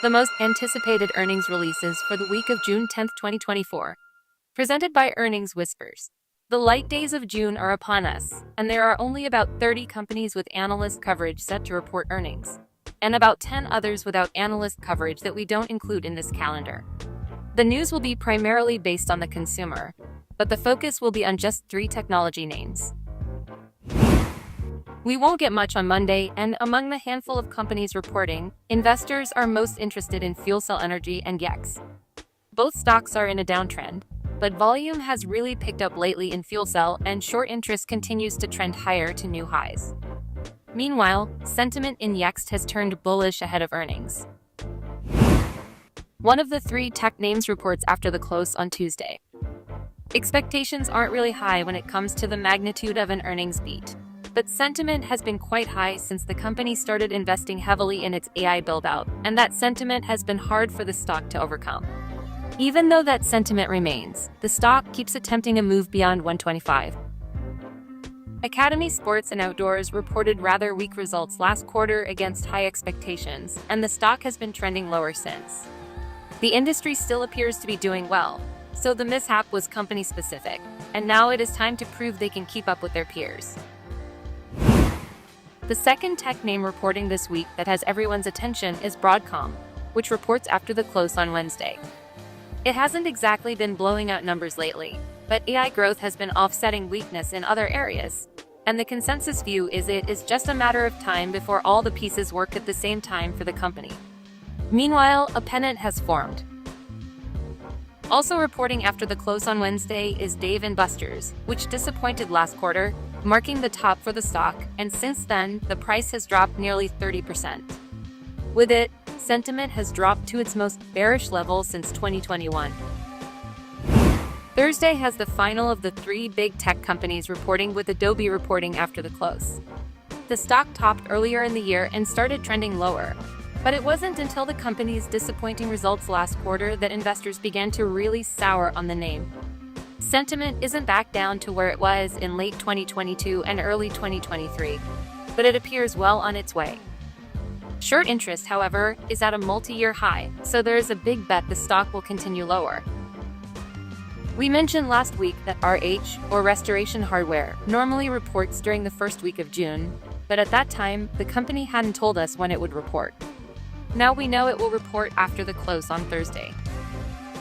the most anticipated earnings releases for the week of June 10, 2024. Presented by Earnings Whispers. The light days of June are upon us, and there are only about 30 companies with analyst coverage set to report earnings, and about 10 others without analyst coverage that we don't include in this calendar. The news will be primarily based on the consumer, but the focus will be on just 3 technology names. We won't get much on Monday, and among the handful of companies reporting, investors are most interested in FuelCell Energy and GEX. Both stocks are in a downtrend, but volume has really picked up lately in FuelCell, and short interest continues to trend higher to new highs. Meanwhile, sentiment in GEX has turned bullish ahead of earnings. One of the 3 tech names reports after the close on Tuesday. Expectations aren't really high when it comes to the magnitude of an earnings beat, but sentiment has been quite high since the company started investing heavily in its AI build-out, and that sentiment has been hard for the stock to overcome. Even though that sentiment remains, the stock keeps attempting a move beyond 125. Academy Sports and Outdoors reported rather weak results last quarter against high expectations, and the stock has been trending lower since. The industry still appears to be doing well, so the mishap was company-specific, and now it is time to prove they can keep up with their peers. The second tech name reporting this week that has everyone's attention is Broadcom, which reports after the close on Wednesday. It hasn't exactly been blowing out numbers lately, but AI growth has been offsetting weakness in other areas, and the consensus view is it is just a matter of time before all the pieces work at the same time for the company. Meanwhile, a pennant has formed. Also reporting after the close on Wednesday is Dave & Buster's, which disappointed last quarter, marking the top for the stock, and since then, the price has dropped nearly 30%. With it, sentiment has dropped to its most bearish level since 2021. Thursday has the final of the 3 big tech companies reporting, with Adobe reporting after the close. The stock topped earlier in the year and started trending lower, but it wasn't until the company's disappointing results last quarter that investors began to really sour on the name. Sentiment isn't back down to where it was in late 2022 and early 2023, but it appears well on its way. Short interest, however, is at a multi-year high, so there is a big bet the stock will continue lower. We mentioned last week that RH, or Restoration Hardware, normally reports during the first week of June, but at that time, the company hadn't told us when it would report. Now we know it will report after the close on Thursday.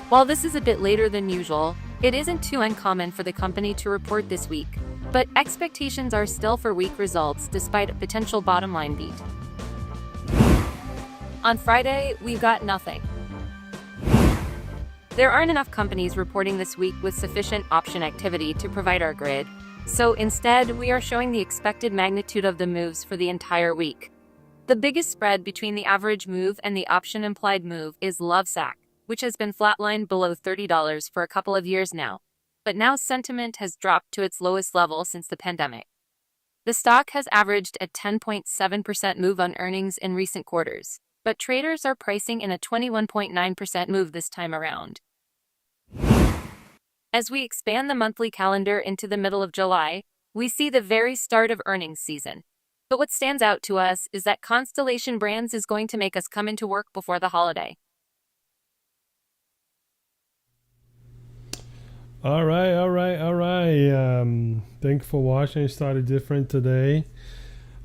While this is a bit later than usual, it isn't too uncommon for the company to report this week, but expectations are still for weak results despite a potential bottom-line beat. On Friday, we've got nothing. There aren't enough companies reporting this week with sufficient option activity to provide our grid, so instead we are showing the expected magnitude of the moves for the entire week. The biggest spread between the average move and the option implied move is Lovesac, which has been flatlined below $30 for a couple of years now, but now sentiment has dropped to its lowest level since the pandemic. The stock has averaged a 10.7% move on earnings in recent quarters, but traders are pricing in a 21.9% move this time around. As we expand the monthly calendar into the middle of July, we see the very start of earnings season. But what stands out to us is that Constellation Brands is going to make us come into work before the holiday. All right. Thanks for watching. It started different today.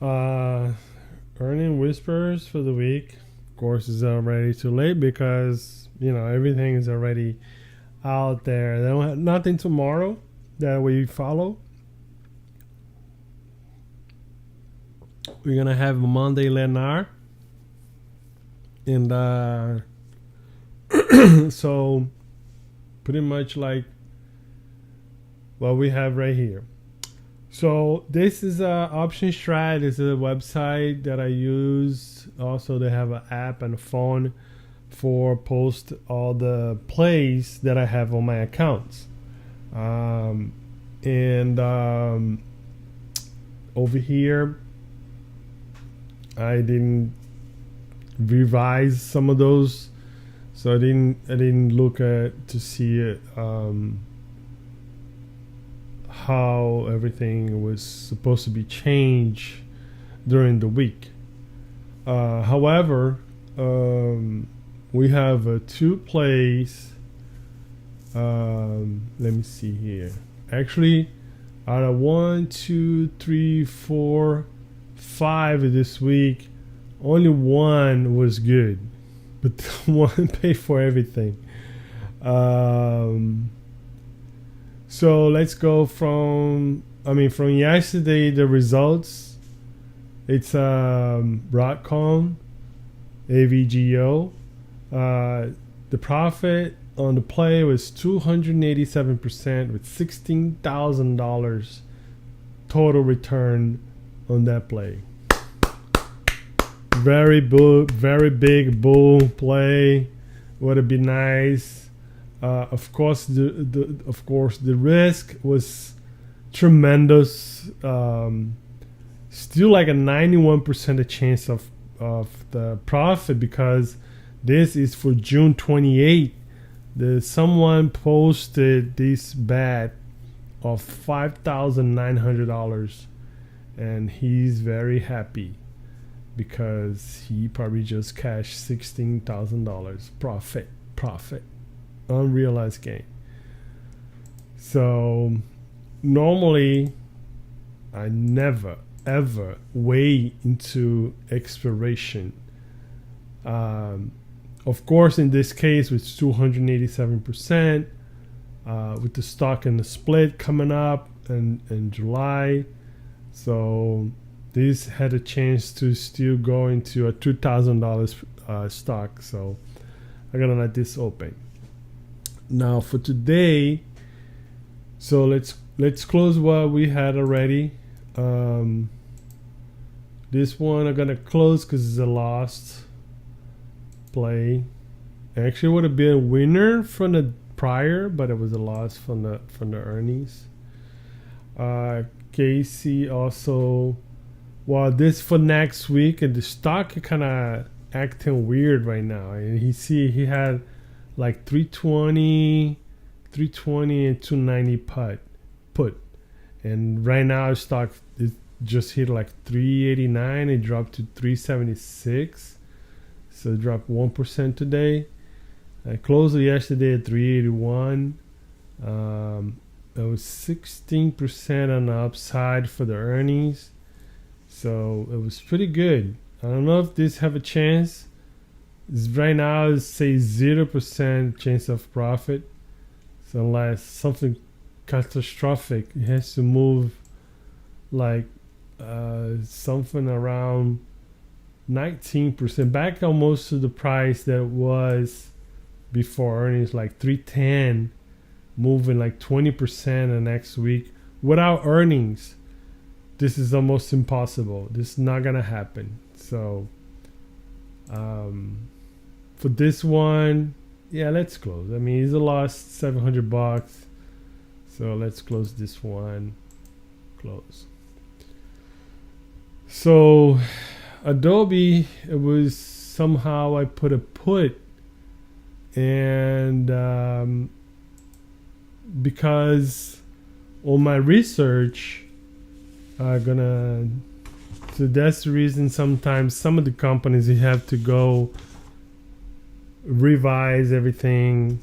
Earning Whispers for the week. Of course, is already too late because, everything is already out there. They don't have nothing tomorrow that we follow. We're going to have Monday Lenar. And so pretty much like what we have right here. So this is Option Strat. This is a website that I use. Also, they have an app and a phone for post all the plays that I have on my accounts. Over here, I didn't revise some of those, so I didn't look at to see it, how everything was supposed to be changed during the week. However, we have two plays. Let me see here. Actually, out of 1, 2, 3, 4, 5 this week, only one was good, but one paid for everything. So let's go from yesterday, the results. It's Broadcom, AVGO. The profit on the play was 287% with $16,000 total return on that play. Very big bull play. Would have been nice. Of course, the risk was tremendous. Still like a 91% chance of the profit, because this is for June 28th. Someone posted this bet of $5,900, and he's very happy because he probably just cashed $16,000 profit, unrealized gain. So normally I never ever weigh into expiration. Of course, in this case, with 287%, with the stock and the split coming up in July, so this had a chance to still go into a $2,000 stock. So I'm gonna let this open. Now for today, so let's close what we had already. This one I'm gonna close because it's a lost play. Actually would have been a winner from the prior, but it was a loss from the earnings. Casey also, well, this for next week, and the stock kind of acting weird right now. And he had like 320 and 290 put, and right now stock is just hit like 389. It dropped to 376. So it dropped 1% today. I closed it yesterday at 381. It was 16% on the upside for the earnings. So it was pretty good. I don't know if this have a chance. Right now it's say 0% chance of profit. So unless something catastrophic, it has to move like something around 19%, back almost to the price that was before earnings, like 310, moving like 20% the next week without earnings. This is almost impossible. This is not gonna happen. So for this one, yeah, let's close. I mean, it's a loss, $700. So let's close this one. Close. So Adobe, it was somehow I put a put, and because on my research, so that's the reason sometimes some of the companies you have to go revise everything,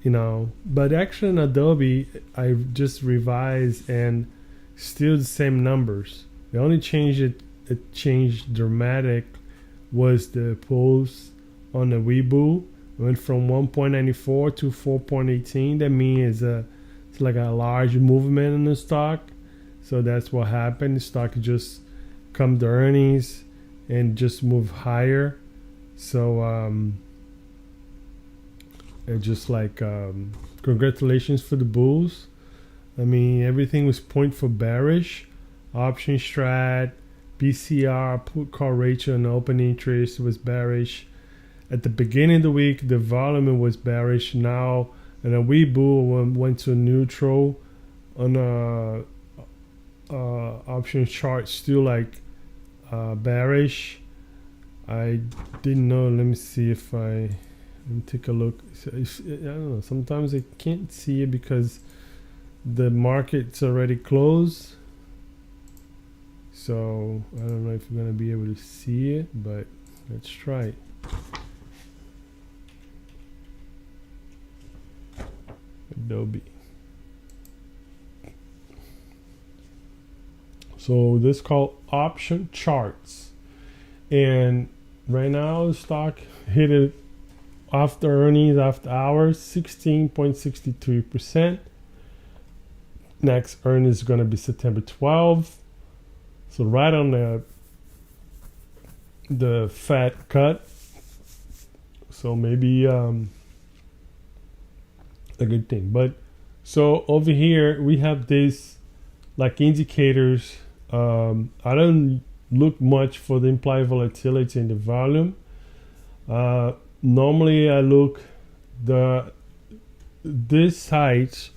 but actually in Adobe I just revised and still the same numbers. The only change it changed dramatic was the pulse on the Weibo. Went from 1.94 to 4.18. That means it's like a large movement in the stock. So that's what happened. The stock just come to earnings and just move higher. So it's just like congratulations for the bulls. I mean, everything was point for bearish. Option strat, BCR, put call ratio, and open interest was bearish. At the beginning of the week, the volume was bearish. Now, and a Weibo went to neutral on a option chart, still like bearish. I didn't know. Let me see if let me take a look. I don't know. Sometimes I can't see it because the market's already closed. So I don't know if you're gonna be able to see it, but let's try it. Adobe. So this is called option charts, and right now the stock hit it after earnings, after hours, 16.63%. Next earnings is going to be September 12th, so right on the fat cut. So maybe a good thing. But so over here we have this like indicators. I don't look much for the implied volatility in the volume. Normally I look this sites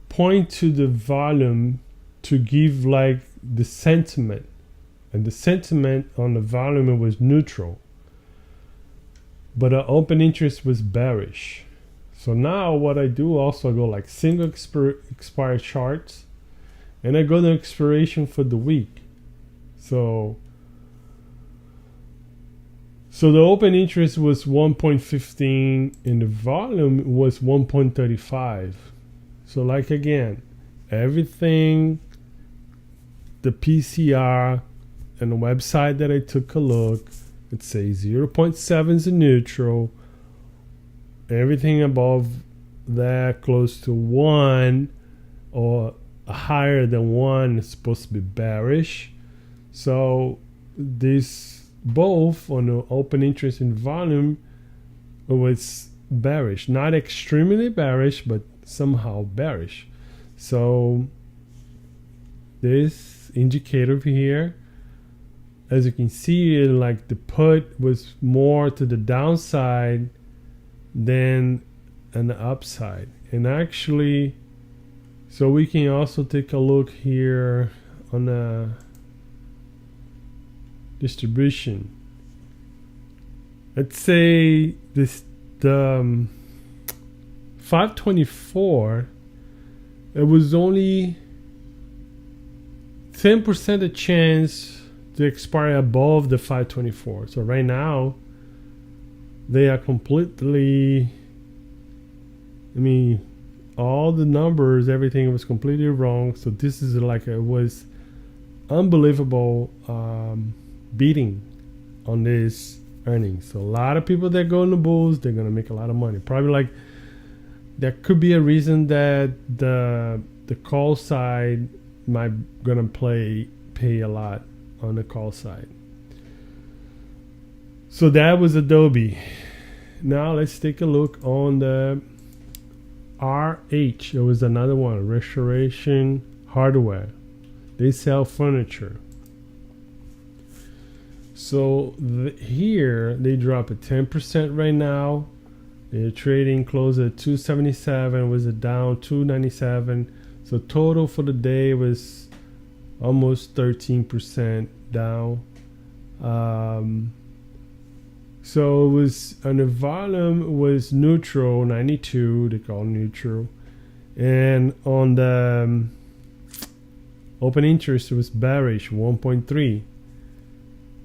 point to the volume to give like the sentiment, and the sentiment on the volume was neutral, but the open interest was bearish. So now what I do also, I go like single expire charts, and I go to expiration for the week. So the open interest was 1.15 and the volume was 1.35. So like again, everything, the PCR and the website that I took a look, it says 0.7 is a neutral. Everything above that close to 1 or higher than 1 is supposed to be bearish. So this both on the open interest and volume was bearish, not extremely bearish, but somehow bearish. So this indicator over here, as you can see, like the put was more to the downside than an upside. And actually, so we can also take a look here on the distribution. Let's say this the 524, it was only 10% a chance to expire above the 524. So right now they are completely, I mean, all the numbers, everything was completely wrong. So this is like, it was unbelievable beating on this earnings. So a lot of people that go in the bulls, they're gonna make a lot of money. Probably like there could be a reason that the call side might gonna pay a lot on the call side. So that was Adobe. Now let's take a look on the RH. It was another one, Restoration Hardware. They sell furniture. So here they drop at 10% right now. They're trading close at 277, was it down 297. So total for the day was almost 13% down. So it was, and the volume was neutral, 92, they call neutral. And on the open interest, it was bearish, 1.3.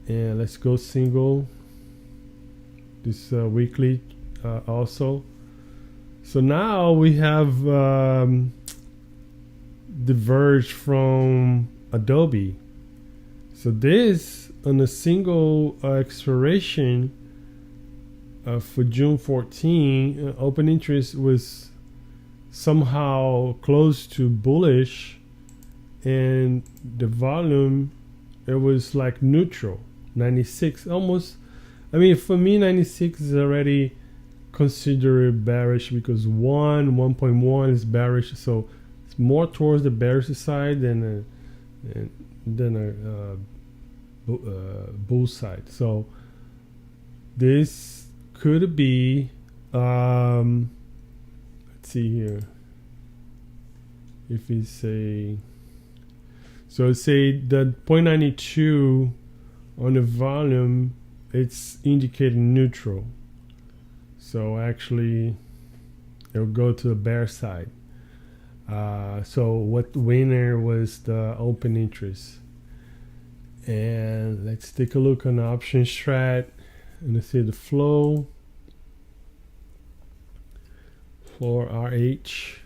And let's go single. This weekly also. So now we have diverged from Adobe. So this on a single expiration for June 14, open interest was somehow close to bullish, and the volume, it was like neutral, 96 almost. I mean, for me 96 is already considered bearish because 1.1 is bearish, so it's more towards the bearish side than a bull side. So this could be let's see here, if we say, so say that 0.92 on the volume, it's indicating neutral. So actually it'll go to the bear side. So what winner was the open interest. And let's take a look on the option strat, and let's see the flow for RH.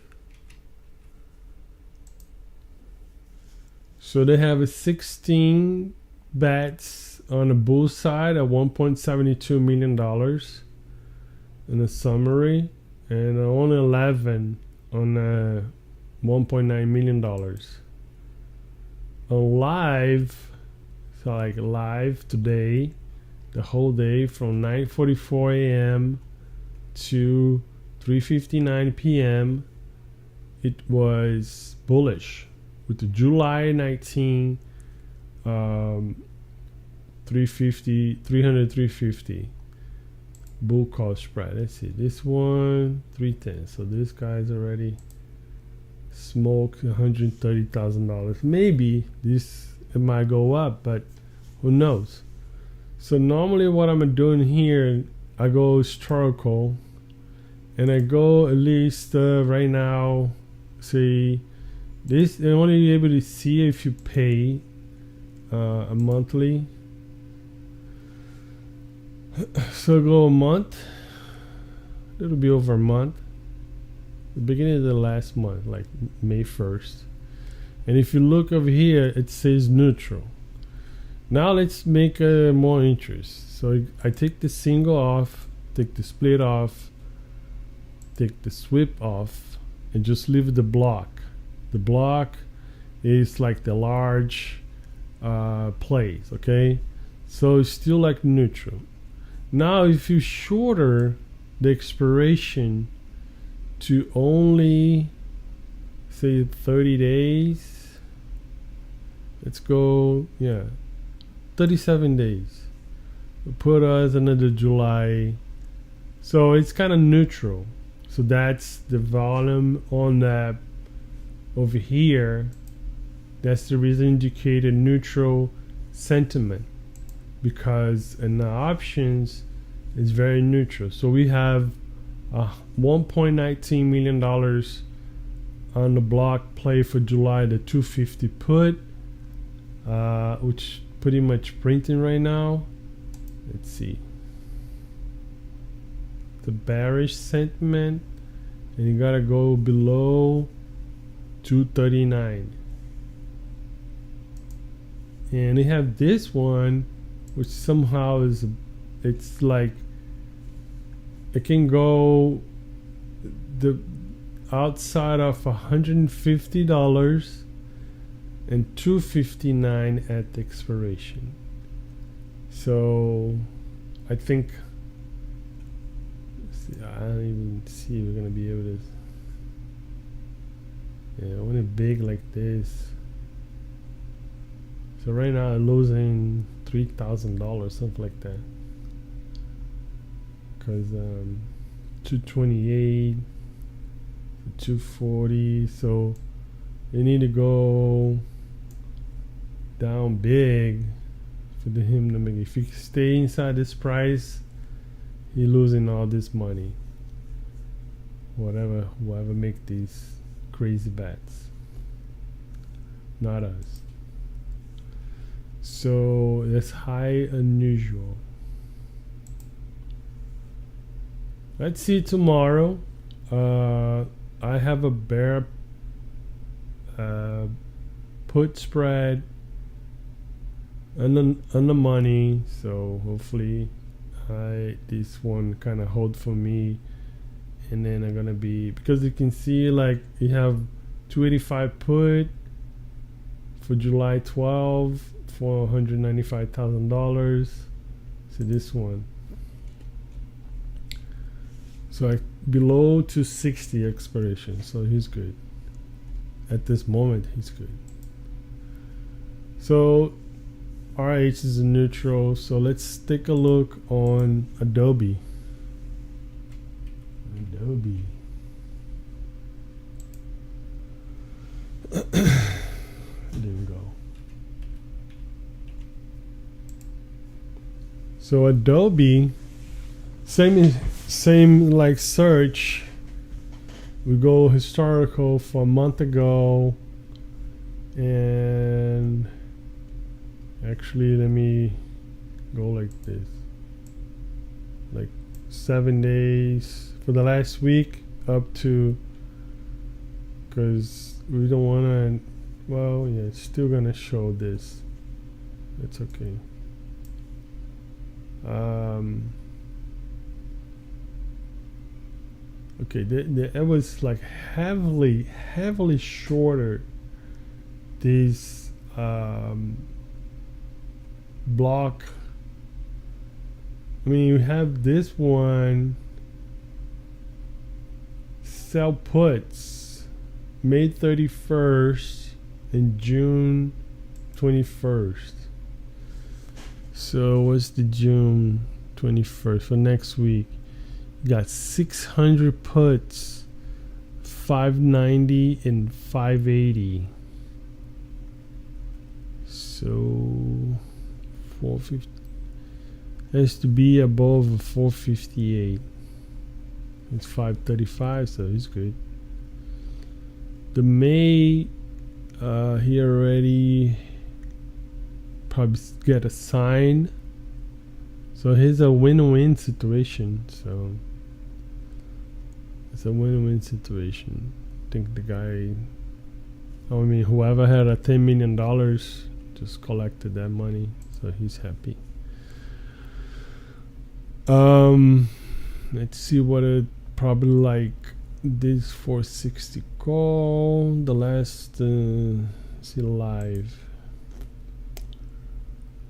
So they have a 16 bets on the bull side at $1.72 million in the summary, and only 11 on $1.9 million. On live, so like live today, the whole day from 9:44 a.m. to 3:59 p.m. it was bullish with the July 19 350 bull call spread. Let's see, this one 310. So this guy's already smoked $130,000. Maybe it might go up, but who knows? So normally what I'm doing here, I go historical, and I go at least right now. See, this you're only able to see if you pay a monthly. So go a month. It'll be over a month. The beginning of the last month, like May 1st. And if you look over here, it says neutral. Now let's make more interest. So I take the single off, take the split off, take the sweep off, and just leave the block. The block is like the large plays, okay? So it's still like neutral. Now if you shorter the expiration to only say 30 days, let's go, 37 days. Put us another July. So it's kind of neutral. So that's the volume on that over here. That's the reason indicated neutral sentiment, because in the options it's very neutral. So we have $1.19 million on the block play for July, the 250 put, which pretty much printing right now. Let's see, the bearish sentiment, and you gotta go below 239. And they have this one, which somehow it's like it can go the outside of $150 and $259 at the expiration. So I think, I don't even see if we're gonna be able to. When it's big like this. So right now I'm losing $3,000, something like that. Because 228, 240. So you need to go down big for him to make it. If you stay inside this price, you're losing all this money. Whoever make these crazy bets, not us. So that's high unusual. Let's see tomorrow. I have a bear put spread on the money, so hopefully this one kind of hold for me, and then I'm gonna be, because you can see like you have 285 put for July 12 for $195,000. So this one, so like below 260 expiration, so he's good at this moment. He's good. So RH is a neutral. So let's take a look on Adobe. Didn't go. So Adobe, same like search. We go historical for a month ago, and actually let me go like this, like 7 days for the last week up to, because we don't want to Well, yeah, it's still gonna show this. It's okay. Okay, it was like heavily shorter this block. I mean, you have this one sell puts May 31st and June 21st. So what's the June 21st for next week? You got 600 puts, 590 and 580. So 450 has to be above 458. It's 535, so it's good. The May, he already probably get a sign. So here's a win-win situation. So it's a win-win situation. I think the guy, I mean, whoever had a $10 million just collected that money, so he's happy. Let's see what it probably like this 460 call. The last see live.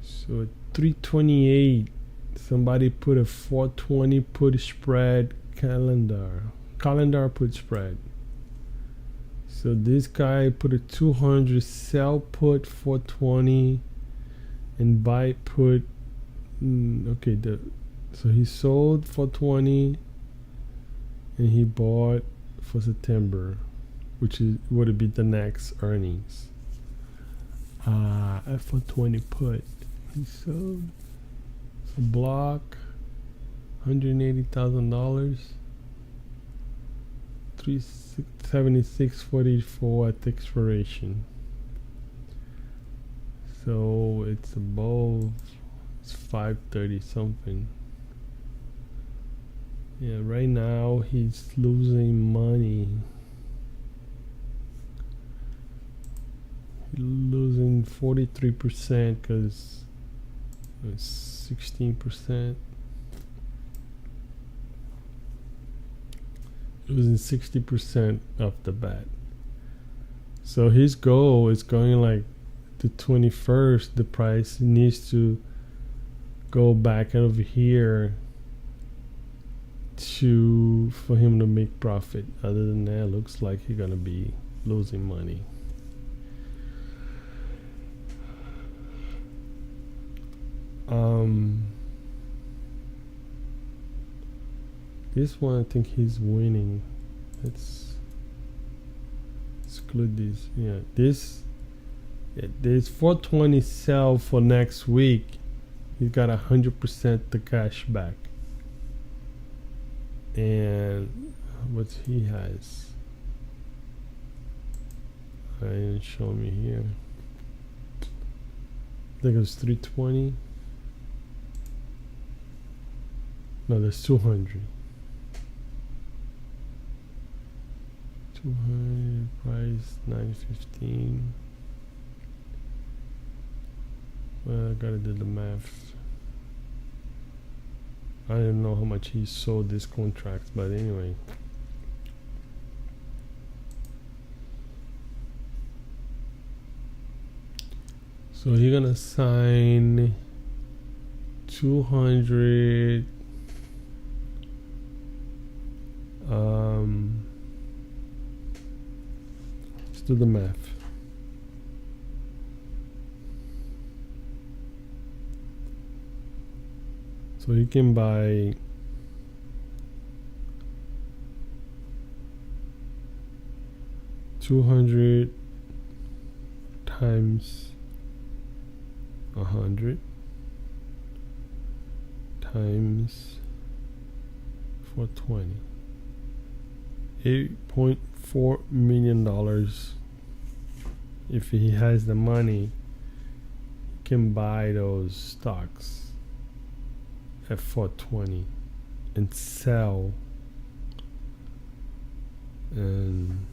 So at 328, somebody put a 420 put spread calendar put spread. So this guy put a 200 sell put 420 and buy put. Okay, so he sold 420 and he bought for September, which would be the next earnings. At 420 put, he sold a block, $180,000, 376.44 at expiration. So it's above, it's 530 something. Yeah, right now he's losing money. He's losing 43% because it's 16%. Losing 60% off the bat. So his goal is going like the 21st. The price needs to go back over here for him to make profit. Other than that, looks like he's gonna be losing money. This one I think he's winning. Let's exclude this. Yeah, this 420 sell for next week. He's got 100% the cash back. And what he has, I didn't show me here. I think it was 320. No, there's 200. 200 price 915. Well, I gotta do the math. I don't know how much he sold this contract, but anyway. So he's gonna sign 200. Let's do the math. So he can buy $200 times 100 times 420. $8.4 million. If he has the money, he can buy those stocks at 420 and sell, and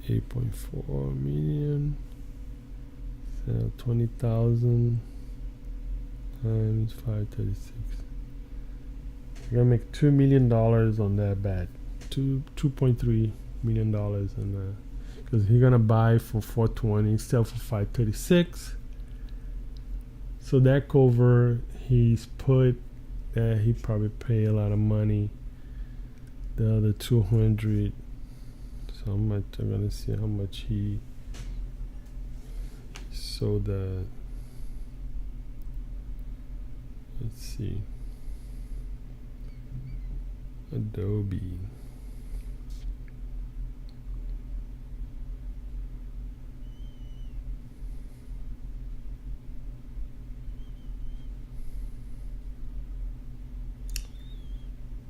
8.4 million 20,000 times 536. You're gonna make $2 million on that bet. $2.3 million on that, because he's gonna buy for 420, sell for 536. So that cover he's put, he probably pay a lot of money. The other 200. So I'm gonna see how much he sold that. Let's see. Adobe.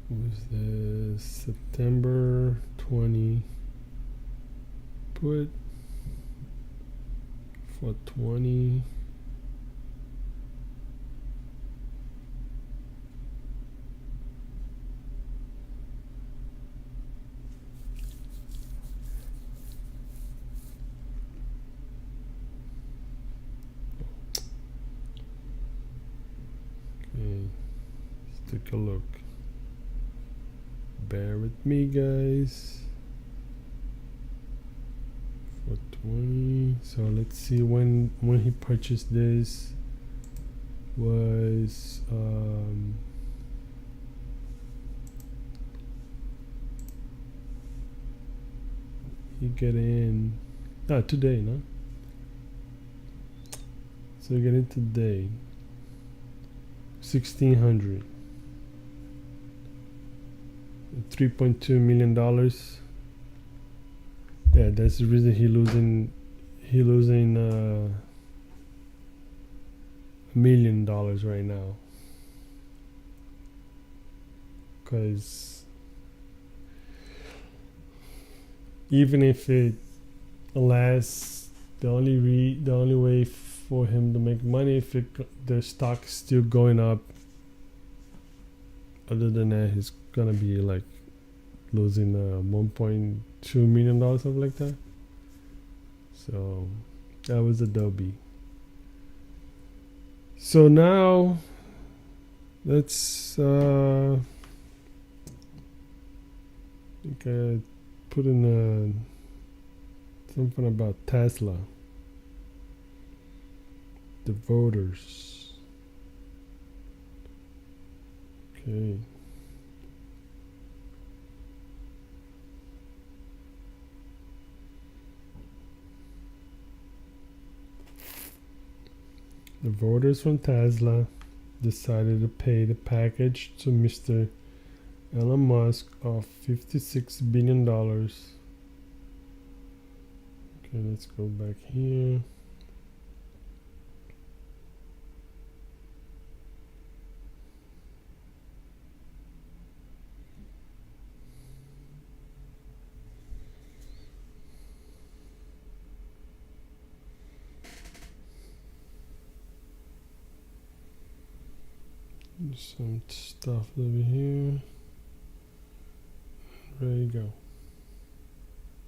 Was this September 20 put for 20? Okay, let's take a look. Bear with me, guys. 420. So let's see when he purchased this was he get in today, no? So he get in today. 1,600. $3.2 million. Yeah, that's the reason he losing $1 million right now. Because even if it lasts, the only way for him to make money if the stock is still going up. Other than that, he's gonna be like losing $1.2 million, something like that. So that was Adobe. So now let's put in something about Tesla. The voters. Okay. The voters from Tesla decided to pay the package to Mr. Elon Musk of $56 billion. Okay, let's go back here. Some stuff over here. There you go.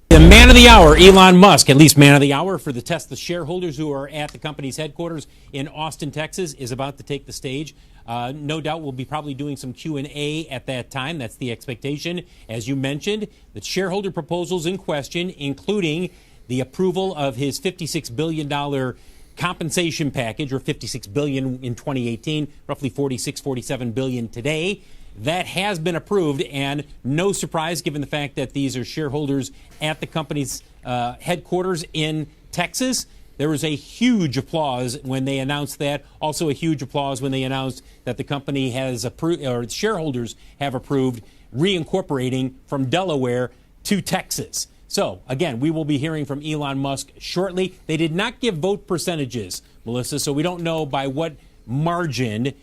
The man of the hour, Elon Musk, at least man of the hour for the Tesla shareholders who are at the company's headquarters in Austin, Texas, is about to take the stage. No doubt we'll be probably doing some Q&A at that time. That's the expectation. As you mentioned, the shareholder proposals in question, including the approval of his $56 billion compensation package, or $56 billion in 2018, roughly $47 billion today. That has been approved, and no surprise given the fact that these are shareholders at the company's headquarters in Texas. There was a huge applause when they announced that. Also a huge applause when they announced that the company has approved, or shareholders have approved, reincorporating from Delaware to Texas. So, again, we will be hearing from Elon Musk shortly. They did not give vote percentages, Melissa, so we don't know by what margin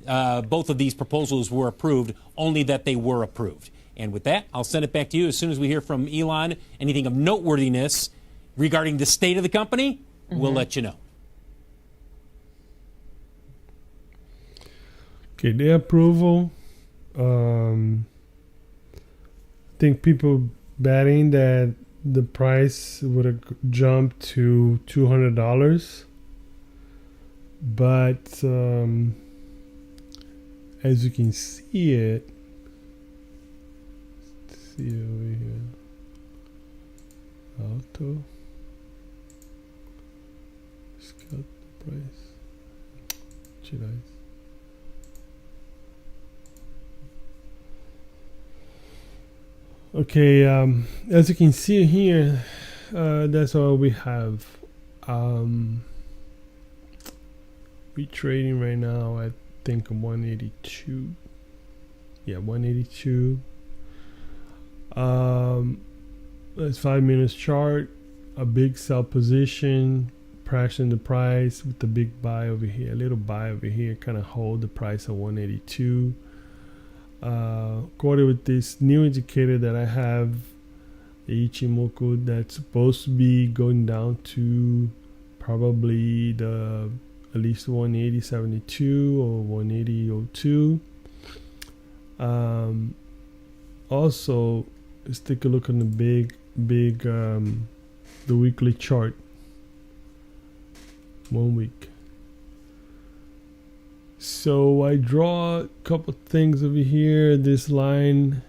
both of these proposals were approved, only that they were approved. And with that, I'll send it back to you as soon as we hear from Elon. Anything of noteworthiness regarding the state of the company, we'll let you know. Okay, the approval. I think people betting that the price would have jumped to $200 but as you can see it, see over here, auto, scout the price. Should I? Okay, as you can see here, that's all we have. We're trading right now at, I think, 182. Yeah, 182. That's 5 minutes chart. A big sell position, pressing the price with the big buy over here. A little buy over here, kind of hold the price at 182. According with this new indicator that I have, the Ichimoku, that's supposed to be going down to probably the at least 180.72 or 180.02. Also, let's take a look on the big the weekly chart. 1 week. So I draw a couple things over here. This line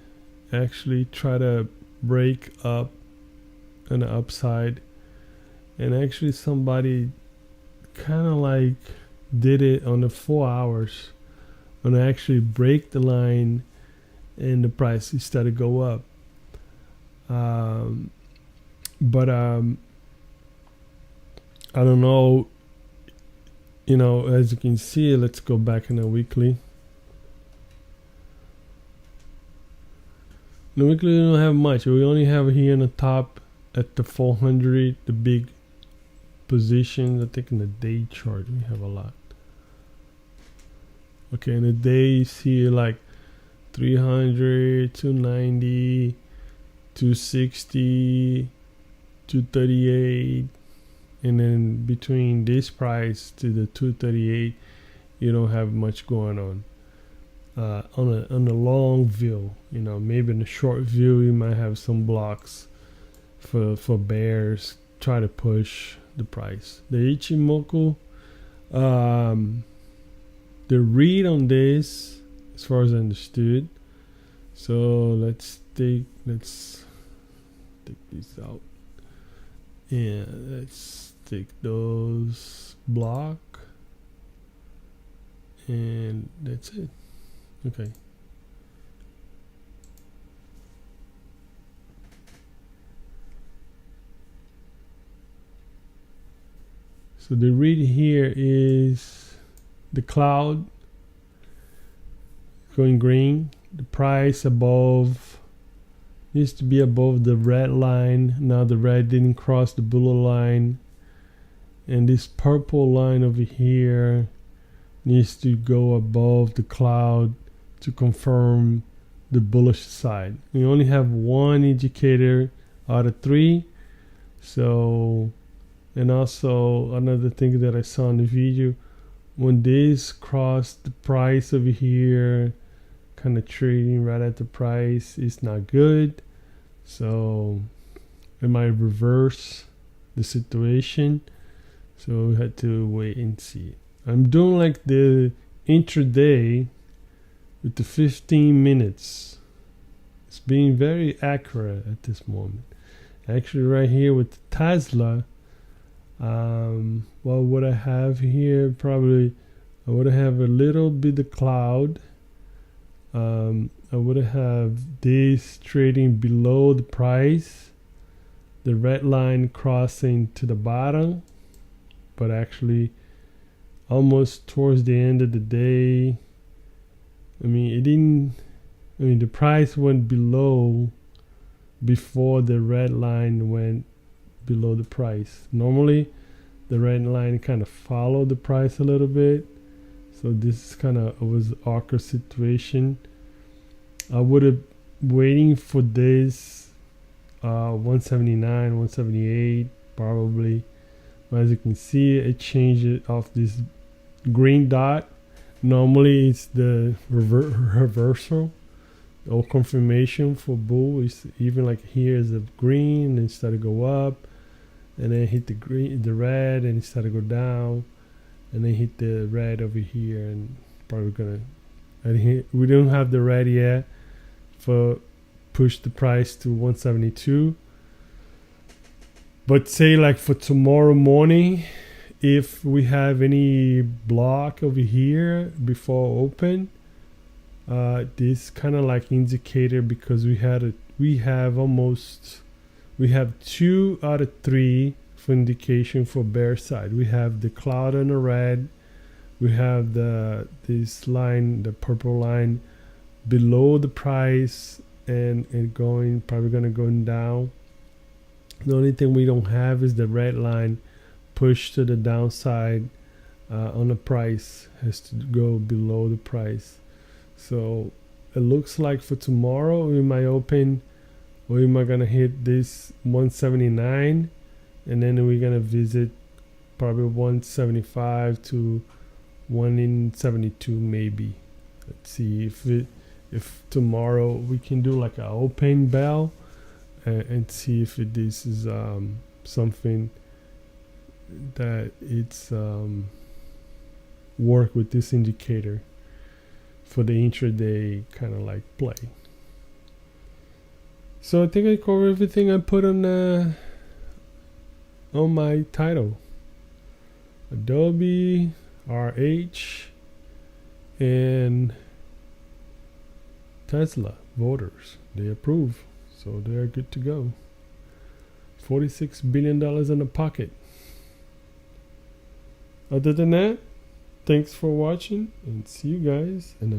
actually try to break up on the upside, and actually somebody kind of like did it on the 4 hours, and actually break the line, and the price started to go up. But I don't know. You know, as you can see, let's go back in the weekly. The weekly, we don't have much. We only have here on the top at the 400, the big positions. I think in the day chart, we have a lot. Okay, in the day, you see like 300, 290, 260, 238. And then between this price to the 238, you don't have much going on. On the long view, you know, maybe in the short view, you might have some blocks for bears try to push the price. The Ichimoku, the read on this, as far as I understood. So let's take this out. Yeah, let's take those block, and that's it. Okay. So the read here is the cloud going green, the price above, used to be above the red line. Now the red didn't cross the blue line, and this purple line over here needs to go above the cloud to confirm the bullish side. We only have one indicator out of 3. So, and also another thing that I saw in the video, when this crossed the price over here, kind of trading right at the price, is not good. So it might reverse the situation. So we had to wait and see. I'm doing like the intraday with the 15 minutes. It's being very accurate at this moment. Actually, right here with the Tesla, what would I have here? Probably I would have a little bit of cloud. I would have this trading below the price, the red line crossing to the bottom, but actually almost towards the end of the day, the price went below before the red line went below the price. Normally the red line kind of followed the price a little bit, so this kind of was an awkward situation. I would have waiting for this 179, 178 probably. But as you can see, it changed it off this green dot. Normally it's the reversal or confirmation for bull. It's even like here is a green and it started to go up, and then hit the green, the red, and it started to go down. and then hit the red over here, and probably gonna, and here we don't have the red yet for push the price to 172. But say like for tomorrow morning, if we have any block over here before open, this kind of like indicator, because we have 2 out of 3 for indication for bear side. We have the cloud on the red, we have this line, the purple line below the price, and probably gonna go down. The only thing we don't have is the red line push to the downside on the price, has to go below the price. So it looks like for tomorrow we might open, we might gonna hit this 179, and then we're gonna visit probably 175 to 172 maybe. Let's see if tomorrow we can do like an open bell, and see if this is something that it's work with this indicator for the intraday kind of like play. So I think I covered everything I put on my title. Adobe, RH, and Tesla voters, they approve, so they're good to go. $46 billion in the pocket. Other than that, thanks for watching, and see you guys in the